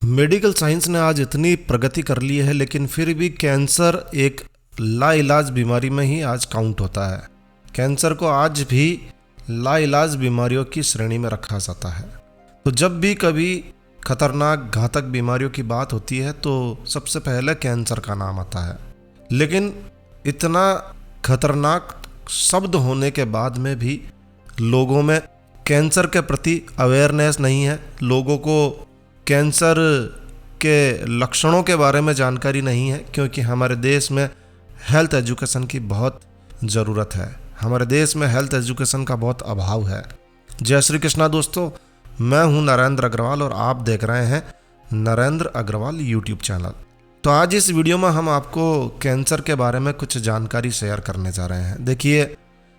Medical science ने आज इतनी प्रगति कर ली है, लेकिन फिर भी कैंसर एक लाइलाज बीमारी में ही आज काउंट होता है। कैंसर को आज भी लाइलाज बीमारियों की श्रेणी में रखा जाता है। तो जब भी कभी खतरनाक घातक बीमारियों की बात होती है तो सबसे पहले कैंसर का नाम आता है। लेकिन इतना खतरनाक शब्द होने के बाद में भी लोगों में कैंसर के प्रति अवेयरनेस नहीं है। लोगों को कैंसर के लक्षणों के बारे में जानकारी नहीं है, क्योंकि हमारे देश में हेल्थ एजुकेशन की बहुत ज़रूरत है। हमारे देश में हेल्थ एजुकेशन का बहुत अभाव है। जय श्री कृष्णा दोस्तों, मैं हूं नरेंद्र अग्रवाल और आप देख रहे हैं नरेंद्र अग्रवाल यूट्यूब चैनल। तो आज इस वीडियो में हम आपको कैंसर के बारे में कुछ जानकारी शेयर करने जा रहे हैं। देखिए,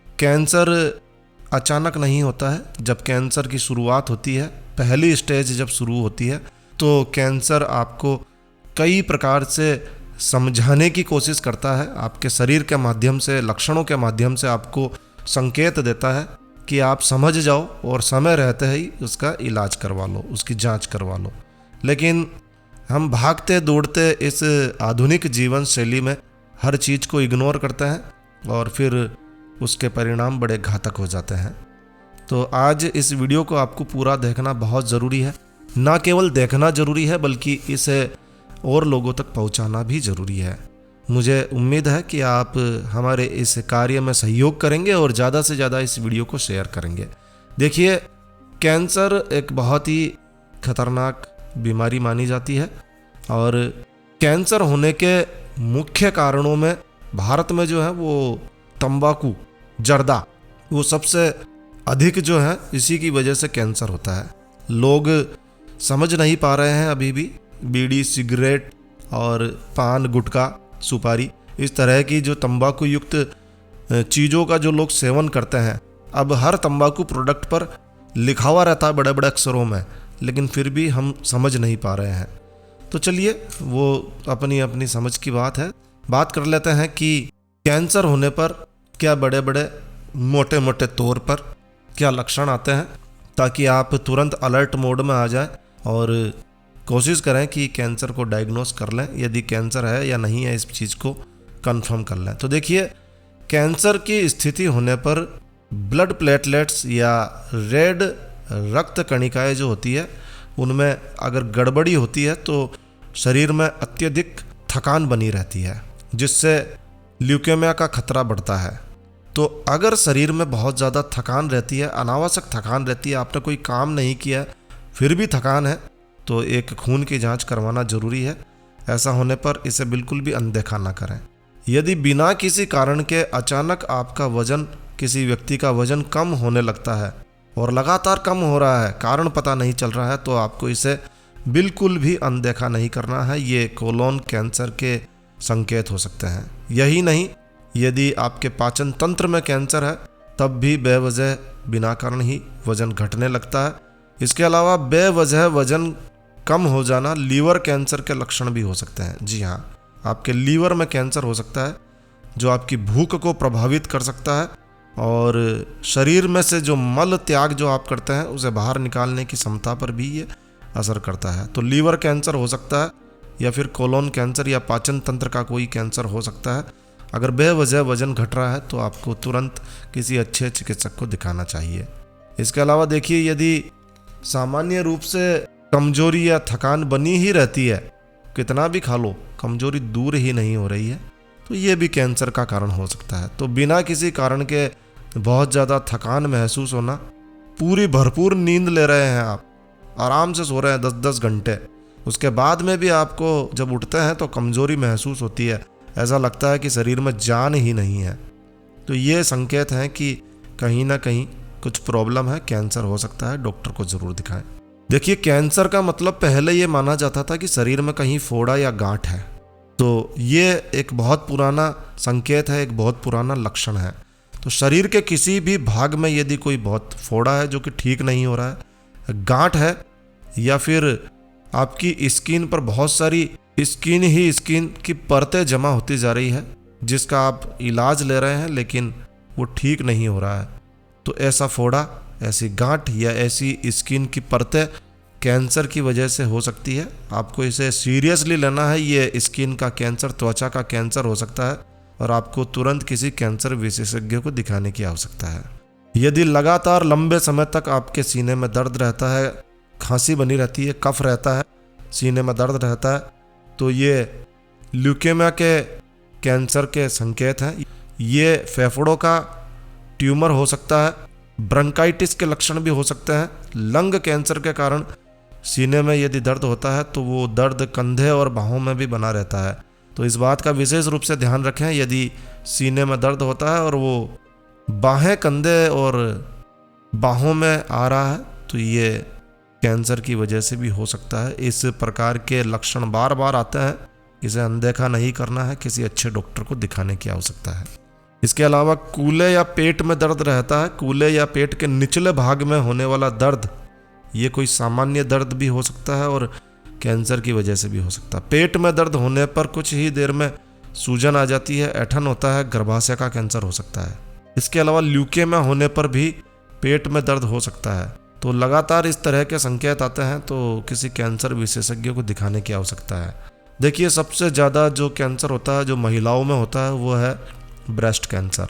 कैंसर अचानक नहीं होता है। जब कैंसर की शुरुआत होती है, पहली स्टेज जब शुरू होती है, तो कैंसर आपको कई प्रकार से समझाने की कोशिश करता है। आपके शरीर के माध्यम से, लक्षणों के माध्यम से आपको संकेत देता है कि आप समझ जाओ और समय रहते ही उसका इलाज करवा लो, उसकी जांच करवा लो। लेकिन हम भागते दौड़ते इस आधुनिक जीवन शैली में हर चीज़ को इग्नोर करते हैं और फिर उसके परिणाम बड़े घातक हो जाते हैं। तो आज इस वीडियो को आपको पूरा देखना बहुत ज़रूरी है। ना केवल देखना ज़रूरी है, बल्कि इसे और लोगों तक पहुंचाना भी ज़रूरी है। मुझे उम्मीद है कि आप हमारे इस कार्य में सहयोग करेंगे और ज़्यादा से ज़्यादा इस वीडियो को शेयर करेंगे। देखिए, कैंसर एक बहुत ही खतरनाक बीमारी मानी जाती है और कैंसर होने के मुख्य कारणों में भारत में जो है वो तंबाकू, जर्दा, वो सबसे अधिक जो है इसी की वजह से कैंसर होता है। लोग समझ नहीं पा रहे हैं अभी भी। बीड़ी, सिगरेट और पान, गुटखा, सुपारी, इस तरह की जो तंबाकू युक्त चीज़ों का जो लोग सेवन करते हैं, अब हर तंबाकू प्रोडक्ट पर लिखा हुआ रहता है बड़े बड़े अक्षरों में, लेकिन फिर भी हम समझ नहीं पा रहे हैं। तो चलिए, वो अपनी अपनी समझ की बात है। बात कर लेते हैं कि कैंसर होने पर क्या बड़े बड़े मोटे मोटे तौर पर क्या लक्षण आते हैं, ताकि आप तुरंत अलर्ट मोड में आ जाएं और कोशिश करें कि कैंसर को डायग्नोस कर लें, यदि कैंसर है या नहीं है इस चीज़ को कंफर्म कर लें। तो देखिए, कैंसर की स्थिति होने पर ब्लड प्लेटलेट्स या रेड रक्त कणिकाएं जो होती है, उनमें अगर गड़बड़ी होती है तो शरीर में अत्यधिक थकान बनी रहती है, जिससे ल्यूकेमिया का खतरा बढ़ता है। तो अगर शरीर में बहुत ज़्यादा थकान रहती है, अनावश्यक थकान रहती है, आपने कोई काम नहीं किया फिर भी थकान है, तो एक खून की जांच करवाना ज़रूरी है। ऐसा होने पर इसे बिल्कुल भी अनदेखा ना करें। यदि बिना किसी कारण के अचानक आपका वज़न, किसी व्यक्ति का वज़न कम होने लगता है और लगातार कम हो रहा है, कारण पता नहीं चल रहा है, तो आपको इसे बिल्कुल भी अनदेखा नहीं करना है। ये कोलोन कैंसर के संकेत हो सकते हैं। यही नहीं, यदि आपके पाचन तंत्र में कैंसर है, तब भी बेवजह बिना कारण ही वज़न घटने लगता है। इसके अलावा बेवजह वज़न कम हो जाना लीवर कैंसर के लक्षण भी हो सकते हैं। जी हाँ, आपके लीवर में कैंसर हो सकता है, जो आपकी भूख को प्रभावित कर सकता है और शरीर में से जो मल त्याग जो आप करते हैं उसे बाहर निकालने की क्षमता पर भी ये असर करता है। तो लीवर कैंसर हो सकता है, या फिर कोलोन कैंसर या पाचन तंत्र का कोई कैंसर हो सकता है। अगर बेवजह वज़न घट रहा है तो आपको तुरंत किसी अच्छे चिकित्सक को दिखाना चाहिए। इसके अलावा देखिए, यदि सामान्य रूप से कमजोरी या थकान बनी ही रहती है, कितना भी खा लो, कमजोरी दूर ही नहीं हो रही है, तो ये भी कैंसर का कारण हो सकता है। तो बिना किसी कारण के बहुत ज़्यादा थकान महसूस होना, पूरी भरपूर नींद ले रहे हैं आप, आराम से सो रहे हैं 10-10 घंटे, उसके बाद में भी आपको जब उठते हैं तो कमजोरी महसूस होती है, ऐसा लगता है कि शरीर में जान ही नहीं है, तो ये संकेत हैं कि कहीं ना कहीं कुछ प्रॉब्लम है, कैंसर हो सकता है। डॉक्टर को ज़रूर दिखाएं। देखिए, कैंसर का मतलब पहले ये माना जाता था कि शरीर में कहीं फोड़ा या गांठ है, तो ये एक बहुत पुराना संकेत है, एक बहुत पुराना लक्षण है। तो शरीर के किसी भी भाग में यदि कोई बहुत फोड़ा है जो कि ठीक नहीं हो रहा है, गांठ है, या फिर आपकी स्किन पर बहुत सारी स्किन की परतें जमा होती जा रही है, जिसका आप इलाज ले रहे हैं लेकिन वो ठीक नहीं हो रहा है, तो ऐसा फोड़ा, ऐसी गांठ या ऐसी स्किन की परतें कैंसर की वजह से हो सकती है। आपको इसे सीरियसली लेना है। ये स्किन का कैंसर, त्वचा का कैंसर हो सकता है और आपको तुरंत किसी कैंसर विशेषज्ञ को दिखाने की आवश्यकता है। यदि लगातार लंबे समय तक आपके सीने में दर्द रहता है, खांसी बनी रहती है, कफ रहता है, सीने में दर्द रहता है, तो ये ल्यूकेमिया के कैंसर के संकेत हैं। ये फेफड़ों का ट्यूमर हो सकता है, ब्रोंकाइटिस के लक्षण भी हो सकते हैं। लंग कैंसर के कारण सीने में यदि दर्द होता है तो वो दर्द कंधे और बाहों में भी बना रहता है। तो इस बात का विशेष रूप से ध्यान रखें, यदि सीने में दर्द होता है और वो बाहें, कंधे और बाहों में आ रहा है तो ये कैंसर की वजह से भी हो सकता है। इस प्रकार के लक्षण बार बार आते हैं, इसे अनदेखा नहीं करना है, किसी अच्छे डॉक्टर को दिखाने की आवश्यकता है। इसके अलावा कूल्हे या पेट में दर्द रहता है। कूल्हे या पेट के निचले भाग में होने वाला दर्द, ये कोई सामान्य दर्द भी हो सकता है और कैंसर की वजह से भी हो सकता है। पेट में दर्द होने पर कुछ ही देर में सूजन आ जाती है, ऐठन होता है, गर्भाशय का कैंसर हो सकता है। इसके अलावा ल्यूकेमिया होने पर भी पेट में दर्द हो सकता है। तो लगातार इस तरह के संकेत आते हैं तो किसी कैंसर विशेषज्ञ को दिखाने की आवश्यकता है। देखिए, सबसे ज़्यादा जो कैंसर होता है, जो महिलाओं में होता है, वो है ब्रेस्ट कैंसर।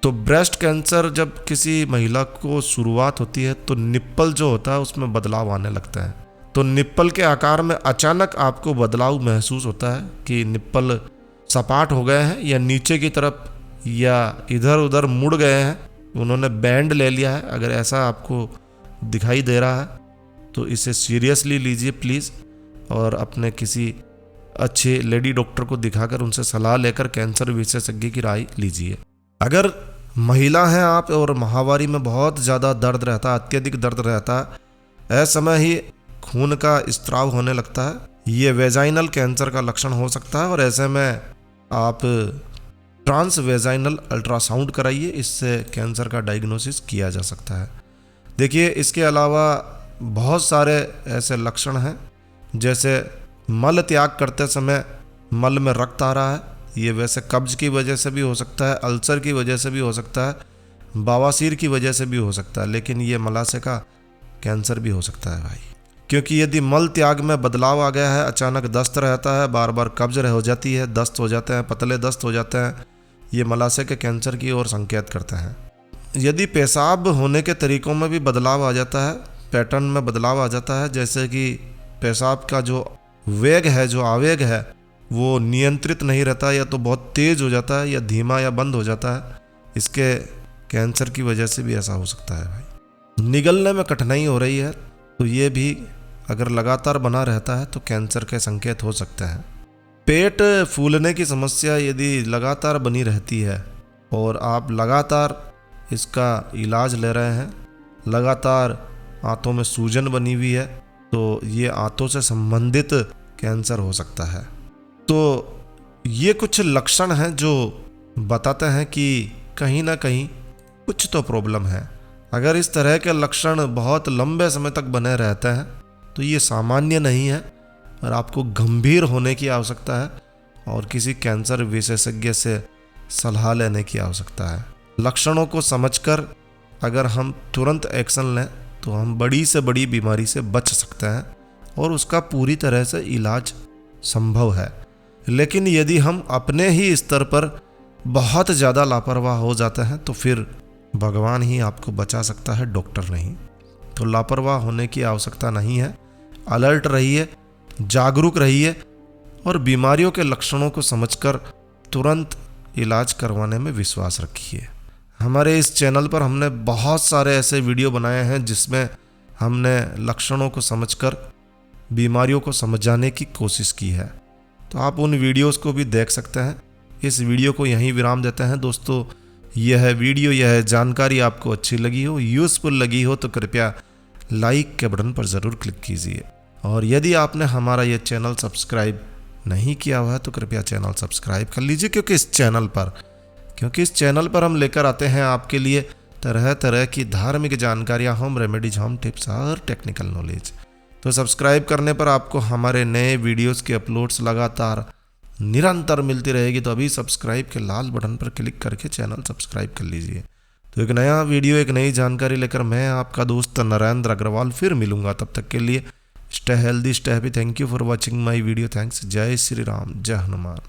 तो ब्रेस्ट कैंसर जब किसी महिला को शुरुआत होती है तो निप्पल जो होता है उसमें बदलाव आने लगता है। तो निप्पल के आकार में अचानक आपको बदलाव महसूस होता है कि निप्पल सपाट हो गए हैं या नीचे की तरफ या इधर उधर मुड़ गए हैं, उन्होंने बैंड ले लिया है। अगर ऐसा आपको दिखाई दे रहा है तो इसे सीरियसली लीजिए प्लीज़, और अपने किसी अच्छे लेडी डॉक्टर को दिखाकर उनसे सलाह लेकर कैंसर विशेषज्ञ की राय लीजिए। अगर महिला हैं आप और माहवारी में बहुत ज़्यादा दर्द रहता है, अत्यधिक दर्द रहता है, ऐसे समय ही खून का स्त्राव होने लगता है, ये वेजाइनल कैंसर का लक्षण हो सकता है। और ऐसे में आप ट्रांस वेजाइनल अल्ट्रासाउंड कराइए, इससे कैंसर का डायग्नोसिस किया जा सकता है। देखिए, इसके अलावा बहुत सारे ऐसे लक्षण हैं, जैसे मल त्याग करते समय मल में रक्त आ रहा है, ये वैसे कब्ज की वजह से भी हो सकता है, अल्सर की वजह से भी हो सकता है, बवासीर की वजह से भी हो सकता है, लेकिन ये मलाशय का कैंसर भी हो सकता है भाई। क्योंकि यदि मल त्याग में बदलाव आ गया है, अचानक दस्त रहता है, बार बार कब्ज हो जाती है, दस्त हो जाते हैं, पतले दस्त हो जाते हैं, ये मलाशय के कैंसर की ओर संकेत करते हैं। यदि पेशाब होने के तरीकों में भी बदलाव आ जाता है, पैटर्न में बदलाव आ जाता है, जैसे कि पेशाब का जो वेग है, जो आवेग है, वो नियंत्रित नहीं रहता, या तो बहुत तेज हो जाता है या धीमा या बंद हो जाता है, इसके कैंसर की वजह से भी ऐसा हो सकता है भाई। निगलने में कठिनाई हो रही है तो ये भी अगर लगातार बना रहता है तो कैंसर के संकेत हो सकते हैं। पेट फूलने की समस्या यदि लगातार बनी रहती है और आप लगातार इसका इलाज ले रहे हैं, लगातार आंतों में सूजन बनी हुई है, तो ये आंतों से संबंधित कैंसर हो सकता है। तो ये कुछ लक्षण हैं जो बताते हैं कि कहीं ना कहीं कुछ तो प्रॉब्लम है। अगर इस तरह के लक्षण बहुत लंबे समय तक बने रहते हैं तो ये सामान्य नहीं है और आपको गंभीर होने की आवश्यकता है और किसी कैंसर विशेषज्ञ से सलाह लेने की आवश्यकता है। लक्षणों को समझकर अगर हम तुरंत एक्शन लें तो हम बड़ी से बड़ी बीमारी से बच सकते हैं और उसका पूरी तरह से इलाज संभव है। लेकिन यदि हम अपने ही स्तर पर बहुत ज़्यादा लापरवाह हो जाते हैं तो फिर भगवान ही आपको बचा सकता है, डॉक्टर नहीं। तो लापरवाह होने की आवश्यकता नहीं है। अलर्ट रहिए, जागरूक रहिए और बीमारियों के लक्षणों को समझकर तुरंत इलाज करवाने में विश्वास रखिए। हमारे इस चैनल पर हमने बहुत सारे ऐसे वीडियो बनाए हैं जिसमें हमने लक्षणों को समझकर बीमारियों को समझाने की कोशिश की है, तो आप उन वीडियोस को भी देख सकते हैं। इस वीडियो को यहीं विराम देते हैं दोस्तों। यह वीडियो, यह जानकारी आपको अच्छी लगी हो, यूज़फुल लगी हो तो कृपया लाइक के बटन पर ज़रूर क्लिक कीजिए। और यदि आपने हमारा यह चैनल सब्सक्राइब नहीं किया हुआ है तो कृपया चैनल सब्सक्राइब कर लीजिए, क्योंकि इस चैनल पर हम लेकर आते हैं आपके लिए तरह तरह की धार्मिक जानकारियाँ, होम रेमेडीज, होम टिप्स और टेक्निकल नॉलेज। तो सब्सक्राइब करने पर आपको हमारे नए वीडियोस के अपलोड्स लगातार निरंतर मिलती रहेगी। तो अभी सब्सक्राइब के लाल बटन पर क्लिक करके चैनल सब्सक्राइब कर लीजिए। तो एक नया वीडियो, एक नई जानकारी लेकर मैं आपका दोस्त नरेंद्र अग्रवाल फिर मिलूंगा। तब तक के लिए stay healthy, stay happy. Thank you for watching my video. Thanks. जय श्री राम, जय हनुमान।